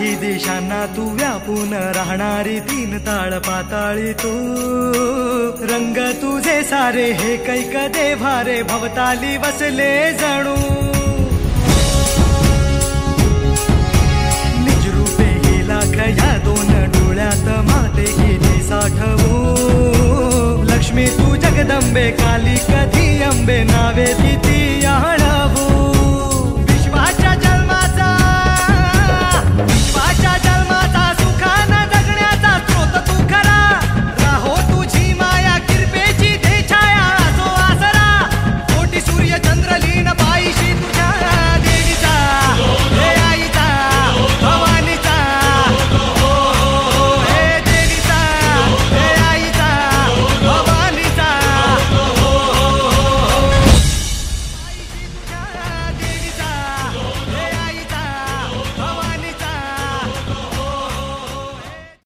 चारही दिशांना तू व्यापून राहणारी तीन ताळ पाताळी तू रंग तुझे सारे हे कैक देभारे भवताली वसले जणू निजरूपे ही लाख या दोन डोळ्यात माते गेली साठवू लक्ष्मी तू जगदंबे काली कधी अंबे नावे तिथी